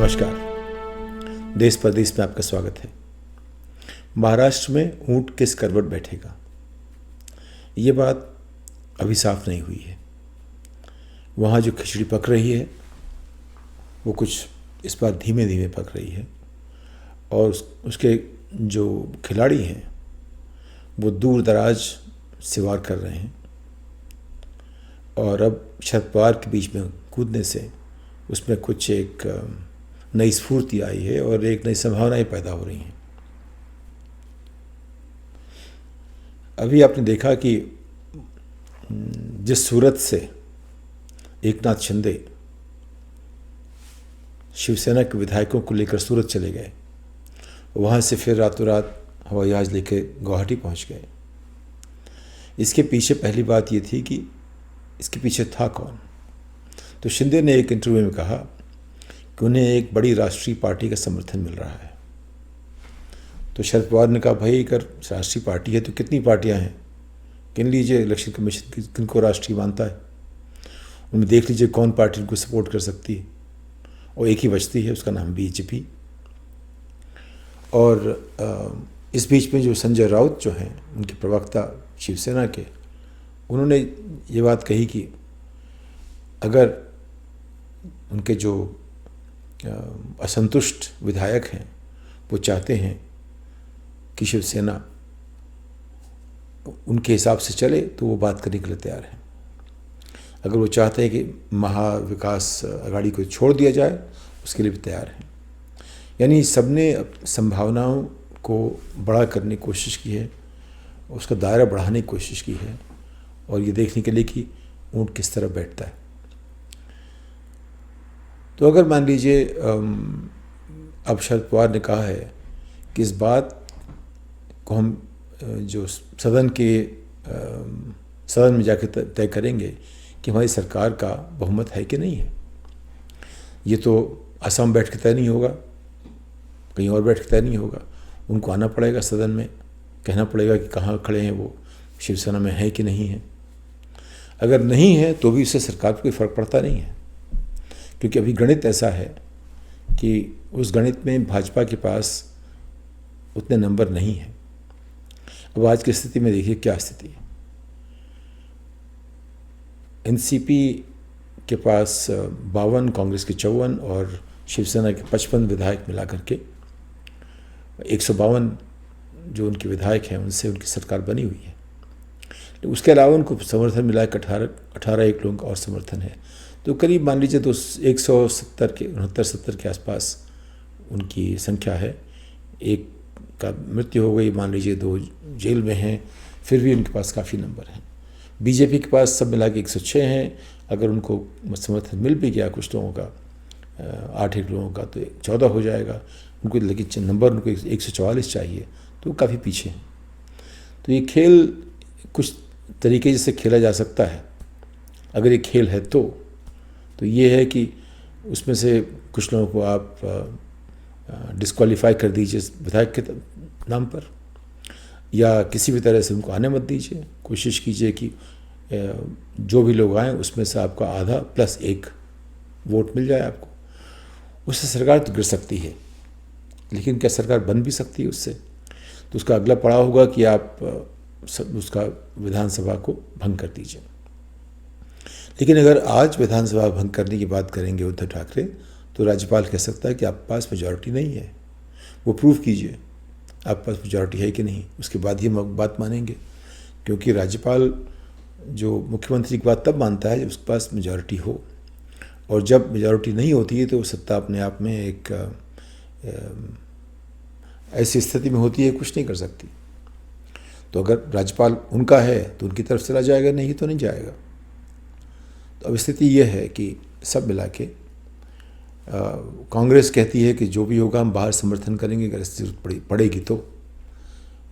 नमस्कार। देश परदेश में आपका स्वागत है। महाराष्ट्र में ऊंट किस करवट बैठेगा, ये बात अभी साफ नहीं हुई है। वहाँ जो खिचड़ी पक रही है वो कुछ इस बार धीमे धीमे पक रही है और उसके जो खिलाड़ी हैं वो दूर दराज से वार कर रहे हैं और अब शरद पवार के बीच में कूदने से उसमें कुछ एक नई स्फूर्ति आई है और एक नई संभावनाएं पैदा हो रही हैं। अभी आपने देखा कि जिस सूरत से एकनाथ शिंदे शिवसेना के विधायकों को लेकर सूरत चले गए, वहाँ से फिर रातों रात हवाई जहाज लेकर गुवाहाटी पहुँच गए। इसके पीछे पहली बात ये थी कि इसके पीछे था कौन। तो शिंदे ने एक इंटरव्यू में कहा कि उन्हें एक बड़ी राष्ट्रीय पार्टी का समर्थन मिल रहा है। तो शरद पवार ने कहा, भाई अगर राष्ट्रीय पार्टी है तो कितनी पार्टियां हैं, गिन लीजिए इलेक्शन कमीशन किनको राष्ट्रीय मानता है, उनमें देख लीजिए कौन पार्टी उनको सपोर्ट कर सकती है, और एक ही बचती है, उसका नाम बीजेपी। और इस बीच में जो संजय राउत जो हैं उनके प्रवक्ता शिवसेना के, उन्होंने ये बात कही कि अगर उनके जो असंतुष्ट विधायक हैं वो चाहते हैं कि शिवसेना उनके हिसाब से चले तो वो बात करने के लिए तैयार हैं। अगर वो चाहते हैं कि महाविकास अघाड़ी को छोड़ दिया जाए, उसके लिए भी तैयार हैं। यानी सबने संभावनाओं को बड़ा करने की कोशिश की है, उसका दायरा बढ़ाने की कोशिश की है और ये देखने के लिए कि ऊंट किस तरह बैठता है। तो अगर मान लीजिए अब शरद पवार ने कहा है कि इस बात को हम जो सदन में जाकर तय करेंगे कि हमारी सरकार का बहुमत है कि नहीं है। ये तो असम बैठ के तय नहीं होगा, कहीं और बैठ के तय नहीं होगा। उनको आना पड़ेगा सदन में, कहना पड़ेगा कि कहाँ खड़े हैं वो, शिवसेना में है कि नहीं है। अगर नहीं है तो भी उससे सरकार को कोई फ़र्क पड़ता नहीं है, क्योंकि अभी गणित ऐसा है कि उस गणित में भाजपा के पास उतने नंबर नहीं हैं। अब आज की स्थिति में देखिए क्या स्थिति है। एनसीपी के पास 52, कांग्रेस के 54 और शिवसेना के 55 विधायक मिला करके 152 जो उनके विधायक हैं उनसे उनकी सरकार बनी हुई है। तो उसके अलावा उनको समर्थन मिला के 18 एक लोगों का और समर्थन है। तो करीब मान लीजिए तो 169-70 के आसपास उनकी संख्या है। एक का मृत्यु हो गई, मान लीजिए 2 जेल में हैं, फिर भी उनके पास काफ़ी नंबर हैं। बीजेपी के पास सब मिला के 106 हैं। अगर उनको समर्थन मिल भी गया कुछ लोगों का, 8 एक लोगों का, तो 14 हो जाएगा। उनको लेकिन नंबर उनको 144 चाहिए, तो काफ़ी पीछे हैं। तो ये खेल कुछ तरीके से खेला जा सकता है। अगर ये खेल है तो ये है कि उसमें से कुछ लोगों को आप डिस्क्वालीफाई कर दीजिए विधायक के नाम पर, या किसी भी तरह से उनको आने मत दीजिए। कोशिश कीजिए कि जो भी लोग आएँ उसमें से आपका आधा प्लस 1 वोट मिल जाए आपको। उससे सरकार तो गिर सकती है, लेकिन क्या सरकार बन भी सकती है उससे? तो उसका अगला पड़ाव होगा कि आप उसका विधानसभा को भंग कर दीजिए। लेकिन अगर आज विधानसभा भंग करने की बात करेंगे उद्धव ठाकरे, तो राज्यपाल कह सकता है कि आपके पास मेजॉरिटी नहीं है, वो प्रूव कीजिए आपके पास मेजॉरिटी है कि नहीं, उसके बाद ही बात मानेंगे। क्योंकि राज्यपाल जो मुख्यमंत्री की बात तब मानता है जब उसके पास मेजॉरिटी हो, और जब मेजॉरिटी नहीं होती है तो सत्ता अपने आप में एक ऐसी स्थिति में होती है कुछ नहीं कर सकती। तो अगर राज्यपाल उनका है तो उनकी तरफ चला जाएगा, नहीं तो नहीं जाएगा। तो अब स्थिति ये है कि सब मिला के कांग्रेस कहती है कि जो भी होगा हम बाहर समर्थन करेंगे, अगर जरूरत पड़ेगी तो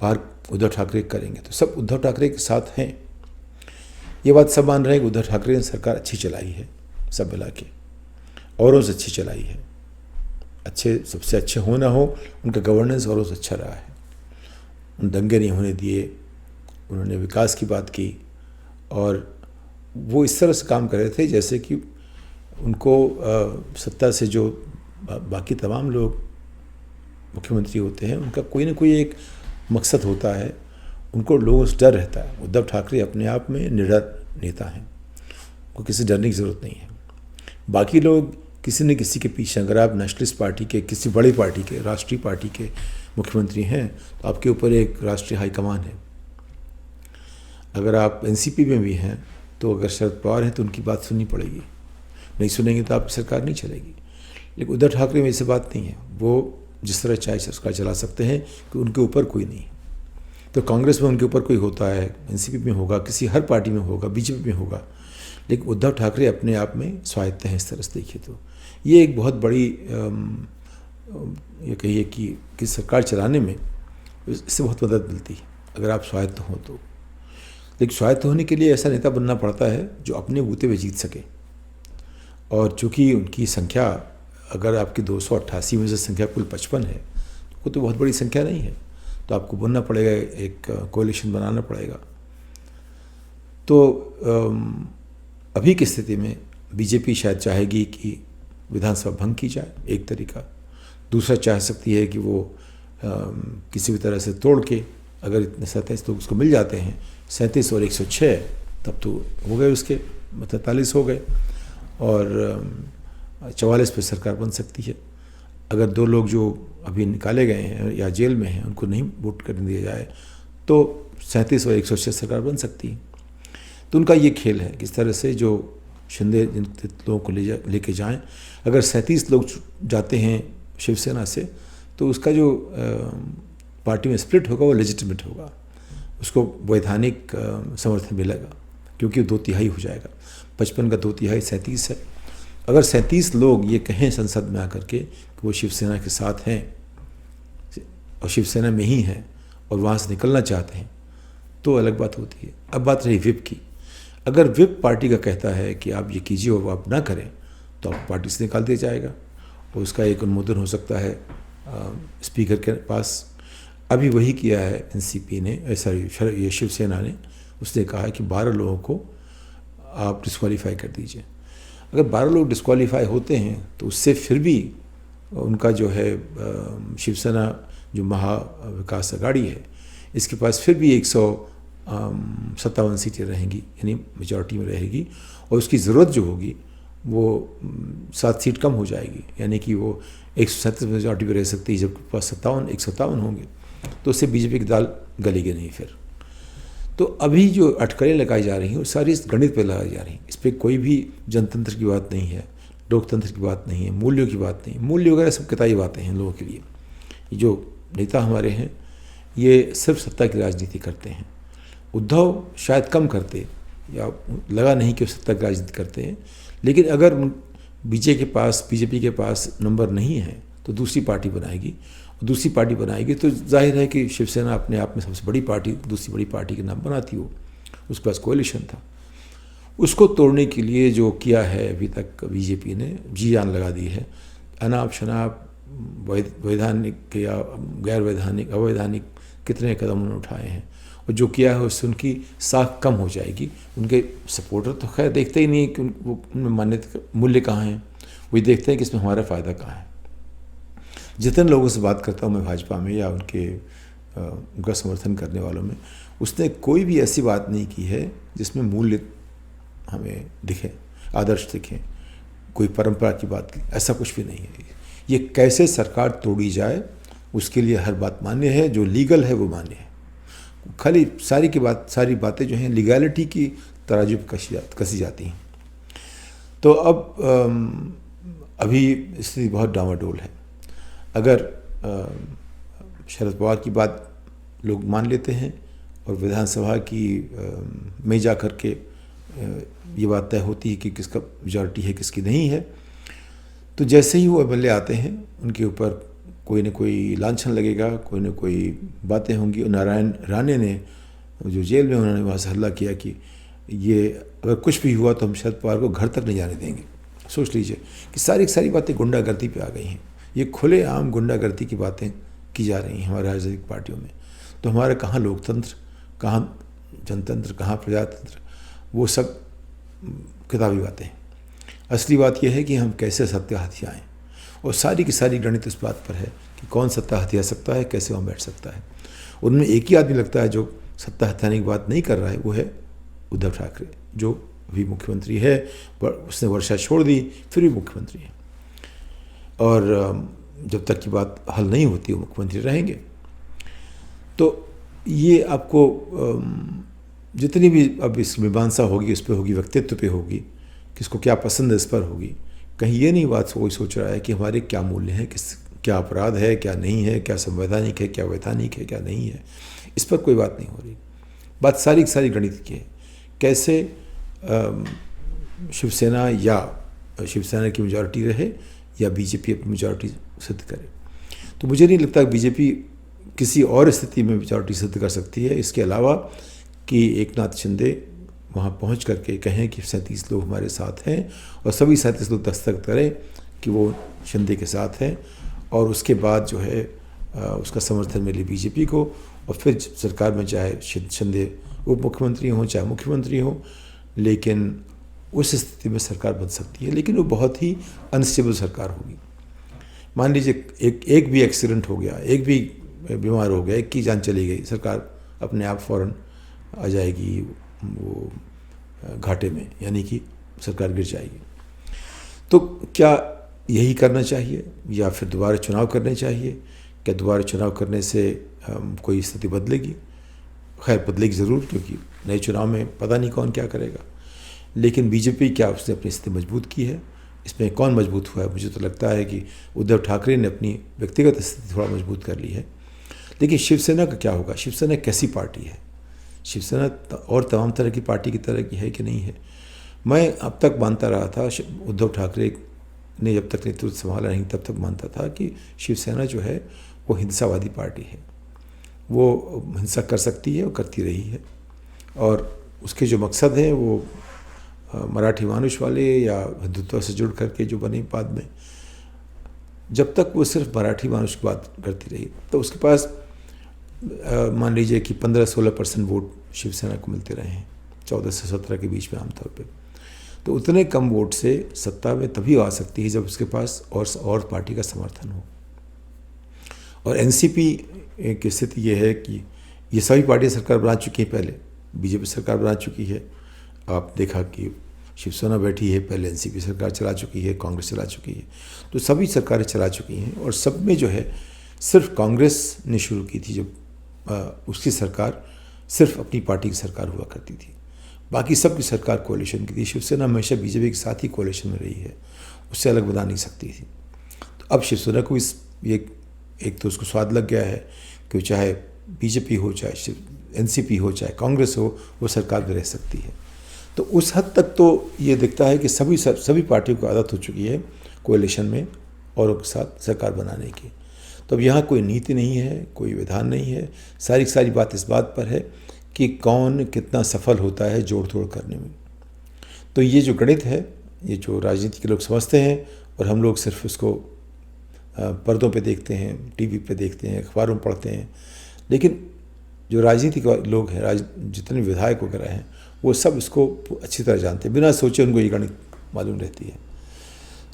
बाहर उद्धव ठाकरे करेंगे। तो सब उद्धव ठाकरे के साथ हैं, ये बात सब मान रहे हैं कि उद्धव ठाकरे ने सरकार अच्छी चलाई है, सब मिला के औरों से अच्छी चलाई है। अच्छे सबसे अच्छे हो ना हो, उनका गवर्नेंस औरों से अच्छा रहा है। उन दंगे नहीं होने दिए, उन्होंने विकास की बात की, और वो इस तरह से काम कर रहे थे जैसे कि उनको सत्ता से जो बाकी तमाम लोग मुख्यमंत्री होते हैं, उनका कोई ना कोई एक मकसद होता है, उनको लोगों से डर रहता है। उद्धव ठाकरे अपने आप में निडर नेता हैं, उनको किसी डरने की ज़रूरत नहीं है। बाकी लोग किसी न किसी के पीछे, अगर आप नेशनलिस्ट पार्टी के, किसी बड़ी पार्टी के, राष्ट्रीय पार्टी के मुख्यमंत्री हैं तो आपके ऊपर एक राष्ट्रीय हाईकमान है। अगर आप एनसीपी में भी हैं तो अगर शरद पवार हैं तो उनकी बात सुननी पड़ेगी, नहीं सुनेंगे तो आपकी सरकार नहीं चलेगी। लेकिन उद्धव ठाकरे में ऐसी बात नहीं है, वो जिस तरह चाहे सरकार चला सकते हैं कि उनके ऊपर कोई नहीं। तो कांग्रेस में उनके ऊपर कोई होता है, एनसीपी में होगा, किसी हर पार्टी में होगा, बीजेपी में होगा, लेकिन उद्धव ठाकरे अपने आप में स्वायत्त हैं। इस तरह से देखिए तो ये एक बहुत बड़ी ये कहिए कि सरकार चलाने में इससे बहुत मदद मिलती है अगर आप स्वायत्त हों तो। लेकिन स्वायत्त होने के लिए ऐसा नेता बनना पड़ता है जो अपने बूते पे जीत सके, और चूँकि उनकी संख्या, अगर आपकी 288 में से संख्या कुल 55 है तो वो तो बहुत बड़ी संख्या नहीं है, तो आपको बनना पड़ेगा, एक कोalition बनाना पड़ेगा। तो अभी की स्थिति में बीजेपी शायद चाहेगी कि विधानसभा भंग की जाए, एक तरीका। दूसरा चाह सकती है कि वो किसी भी तरह से तोड़ के, अगर इतने 37 लोग उसको मिल जाते हैं, 37 और 106, तब तो हो गए उसके 43 हो गए, और 44 पे सरकार बन सकती है। अगर 2 लोग जो अभी निकाले गए हैं या जेल में हैं उनको नहीं वोट करने दिया जाए तो 37 और 106 सरकार बन सकती है। तो उनका ये खेल है किस तरह से जो शिंदे जिन लोगों को लेके जाएं। अगर 37 लोग जाते हैं शिवसेना से तो उसका जो पार्टी में स्प्लिट होगा वो लेजिटिमेट होगा, उसको वैधानिक समर्थन मिलेगा, क्योंकि 2/3 हो जाएगा। 55 का 2/3 37 है। अगर 37 लोग ये कहें संसद में आकर के कि वो शिवसेना के साथ हैं और शिवसेना में ही हैं और वहाँ से निकलना चाहते हैं तो अलग बात होती है। अब बात रही विप की। अगर विप पार्टी का कहता है कि आप ये कीजिए और आप ना करें तो आप पार्टी से निकाल दिया जाएगा, और उसका एक अनुमोदन हो सकता है स्पीकर के पास। अभी वही किया है एनसीपी ने, सॉरी ये शिवसेना ने। उसने कहा है कि 12 लोगों को आप डिस्क्वालीफाई कर दीजिए। अगर 12 लोग डिस्क्वालीफाई होते हैं तो उससे फिर भी उनका जो है शिवसेना जो महा विकास अघाड़ी है इसके पास फिर भी 157 सीटें रहेंगी, यानी मेजॉरिटी में रहेगी, और उसकी ज़रूरत जो होगी वो 7 सीट कम हो जाएगी, यानी कि वो 137 मेजॉरिटी में रह सकती है, जबकि पास 157 होंगे, तो उससे बीजेपी की दाल गलेगी नहीं फिर। तो अभी जो अटकलें लगाई जा रही हैं वो सारी इस गणित पे लगाई जा रही हैं। इस पर कोई भी जनतंत्र की बात नहीं है, लोकतंत्र की बात नहीं है, मूल्यों की बात नहीं है। मूल्य वगैरह सब किताबी बातें हैं लोगों के लिए। जो नेता हमारे हैं ये सिर्फ सत्ता की राजनीति करते हैं। उद्धव शायद कम करते, या लगा नहीं कि वो सत्ता की राजनीति करते हैं, लेकिन अगर बीजेपी के पास नंबर नहीं है तो दूसरी पार्टी बनाएगी, दूसरी पार्टी बनाएगी तो जाहिर है कि शिवसेना अपने आप में सबसे बड़ी पार्टी दूसरी बड़ी पार्टी के नाम बनाती हो। उसके पास कोalition था। उसको तोड़ने के लिए जो किया है अभी तक बीजेपी ने जी जान लगा दी है। अनाप शनाप वैधानिक या गैर वैधानिक अवैधानिक कितने कदम उन्होंने उठाए हैं, और जो किया है उससे उनकी साख कम हो जाएगी। उनके सपोर्टर तो खैर देखते ही नहीं कि उनमें मान्यता मूल्य कहाँ हैं, वही देखते हैं कि इसमें हमारा फ़ायदा कहाँ है। जितने लोगों से बात करता हूँ मैं भाजपा में या उनका समर्थन करने वालों में, उसने कोई भी ऐसी बात नहीं की है जिसमें मूल्य हमें दिखे, आदर्श दिखें, कोई परंपरा की बात की, ऐसा कुछ भी नहीं है। ये कैसे सरकार तोड़ी जाए उसके लिए हर बात मान्य है, जो लीगल है वो मान्य है। खाली सारी बातें जो हैं लीगैलिटी की तराजू पर कसी जाती हैं। तो अब अभी स्थिति बहुत डामाडोल है। अगर शरद पवार की बात लोग मान लेते हैं और विधानसभा की में जा कर के ये बात तय होती है कि किसका मेजॉरिटी है किसकी नहीं है, तो जैसे ही वो एमएलए आते हैं उनके ऊपर कोई न कोई लांछन लगेगा, कोई न कोई बातें होंगी। नारायण राणे ने जो जेल में उन्होंने वहाँ से हल्ला किया कि ये अगर कुछ भी हुआ तो हम शरद पवार को घर तक नहीं जाने देंगे। सोच लीजिए कि सारी बातें गुंडागर्दी पे आ गई हैं। ये खुलेआम गुंडागर्दी की बातें की जा रही हैं हमारे राजनीतिक पार्टियों में। तो हमारा कहाँ लोकतंत्र, कहाँ जनतंत्र, कहाँ प्रजातंत्र, वो सब किताबी बातें हैं। असली बात यह है कि हम कैसे सत्य हाथी आएँ, और सारी की सारी गणित इस बात पर है कि कौन सत्ता हथिया सकता है, कैसे वहाँ बैठ सकता है। उनमें एक ही आदमी लगता है जो सत्ता हथियाने की बात नहीं कर रहा है, वो है उद्धव ठाकरे, जो भी मुख्यमंत्री है। उसने वर्षा छोड़ दी, फिर भी मुख्यमंत्री है, और जब तक की बात हल नहीं होती वो मुख्यमंत्री रहेंगे। तो ये आपको जितनी भी अब इस मीमांसा होगी, उस पर होगी, व्यक्तित्व पे होगी, किसको क्या पसंद है इस पर होगी। कहीं ये नहीं बात कोई सोच रहा है कि हमारे क्या मूल्य हैं, क्या अपराध है, क्या नहीं है, क्या संवैधानिक है, क्या वैधानिक है, क्या नहीं है। इस पर कोई बात नहीं हो रही। बात सारी की सारी गणित की है, कैसे शिवसेना की मेजॉरिटी रहे या बीजेपी अपनी मेजॉरिटी सिद्ध करे। तो मुझे नहीं लगता कि बीजेपी किसी और स्थिति में मेजॉरिटी सिद्ध कर सकती है, इसके अलावा कि एकनाथ शिंदे वहाँ पहुँच करके कहें कि 37 लोग हमारे साथ हैं, और सभी 37 लोग दस्तखत करें कि वो शिंदे के साथ हैं, और उसके बाद जो है उसका समर्थन मिले बीजेपी को, और फिर सरकार में चाहे शिंदे उप मुख्यमंत्री हों चाहे मुख्यमंत्री हों, लेकिन उस स्थिति में सरकार बन सकती है। लेकिन वो बहुत ही अनस्टेबल सरकार होगी। मान लीजिए एक भी एक्सीडेंट हो गया, एक भी बीमार हो गया, एक की जान चली गई, सरकार अपने आप फ़ौरन आ जाएगी वो घाटे में, यानी कि सरकार गिर जाएगी। तो क्या यही करना चाहिए या फिर दोबारा चुनाव करने चाहिए? क्या दोबारा चुनाव करने से कोई स्थिति बदलेगी? खैर बदलेगी ज़रूर, क्योंकि नए चुनाव में पता नहीं कौन क्या करेगा। लेकिन बीजेपी क्या उसने अपनी स्थिति मजबूत की है? इसमें कौन मजबूत हुआ है? मुझे तो लगता है कि उद्धव ठाकरे ने अपनी व्यक्तिगत स्थिति थोड़ा मजबूत कर ली है। लेकिन शिवसेना का क्या होगा? शिवसेना कैसी पार्टी है? शिवसेना और तमाम तरह की पार्टी की तरह की है कि नहीं है? मैं अब तक मानता रहा था, उद्धव ठाकरे ने जब तक नेतृत्व संभाला नहीं तब तक मानता था कि शिवसेना जो है वो हिंसावादी पार्टी है, वो हिंसा कर सकती है और करती रही है, और उसके जो मकसद हैं वो मराठी मानुष वाले या हिंदुत्व से जुड़ करके जो बने बाद में, जब तक वो सिर्फ मराठी मानुष की बात करती रही तो उसके पास मान लीजिए कि 15-16% वोट शिवसेना को मिलते रहे हैं, 14 से 17 के बीच में आमतौर पे। तो उतने कम वोट से सत्ता में तभी आ सकती है जब उसके पास और पार्टी का समर्थन हो। और एनसीपी की स्थिति ये है कि ये सभी पार्टियां सरकार बना चुकी हैं, पहले बीजेपी सरकार बना चुकी है, आप देखा कि शिवसेना बैठी है, पहले एनसीपी सरकार चला चुकी है, कांग्रेस चला चुकी है, तो सभी सरकारें चला चुकी हैं। और सब में जो है सिर्फ कांग्रेस ने शुरू की थी जब उसकी सरकार सिर्फ अपनी पार्टी की सरकार हुआ करती थी, बाकी सब की सरकार कोalition की थी। शिवसेना हमेशा बीजेपी के साथ ही कोalition में रही है, उससे अलग बना नहीं सकती थी। तो अब शिवसेना को ये एक तो उसको स्वाद लग गया है कि चाहे बीजेपी हो, चाहे एनसीपी हो, चाहे कांग्रेस हो, वो सरकार में रह सकती है। तो उस हद तक तो ये दिखता है कि सभी पार्टियों को आदत हो चुकी है कोalition में और उनके साथ सरकार बनाने की। तो अब यहाँ कोई नीति नहीं है, कोई विधान नहीं है, सारी बात इस बात पर है कि कौन कितना सफल होता है जोड़ तोड़ करने में। तो ये जो गणित है, ये जो राजनीति के लोग समझते हैं और हम लोग सिर्फ उसको पर्दों पे देखते हैं, टीवी पे देखते हैं, अखबारों में पढ़ते हैं, लेकिन जो राजनीति के लोग हैं, जितने विधायक वगैरह हैं, वो सब इसको अच्छी तरह जानते हैं, बिना सोचे उनको ये गणित मालूम रहती है।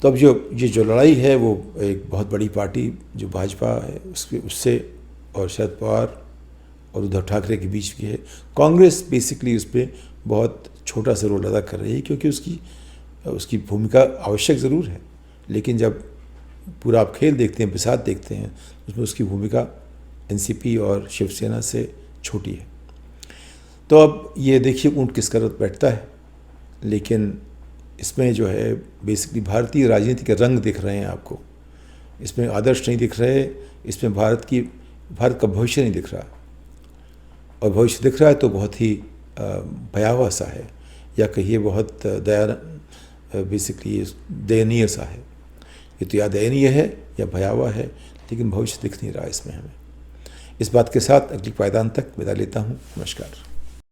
तो अब ये जो लड़ाई है वो एक बहुत बड़ी पार्टी जो भाजपा है उससे और शरद पवार और उद्धव ठाकरे के बीच की है। कांग्रेस बेसिकली उस पर बहुत छोटा सा रोल अदा कर रही है, क्योंकि उसकी भूमिका आवश्यक ज़रूर है, लेकिन जब पूरा आप खेल देखते हैं, बिसात देखते हैं, उसमें उसकी भूमिका एनसीपी और शिवसेना से छोटी है। तो अब ये देखिए ऊंट किस करत बैठता है। लेकिन इसमें जो है बेसिकली भारतीय राजनीति के रंग दिख रहे हैं आपको, इसमें आदर्श नहीं दिख रहे, इसमें भारत का भविष्य नहीं दिख रहा, और भविष्य दिख रहा है तो बहुत ही भयावह सा है, या कहिए बहुत बेसिकली दयनीय सा है। ये तो या दयनीय है या भयावह है, लेकिन भविष्य दिख नहीं रहा इसमें हमें। इस बात के साथ अगली पायदान तक विदा लेता हूँ। नमस्कार।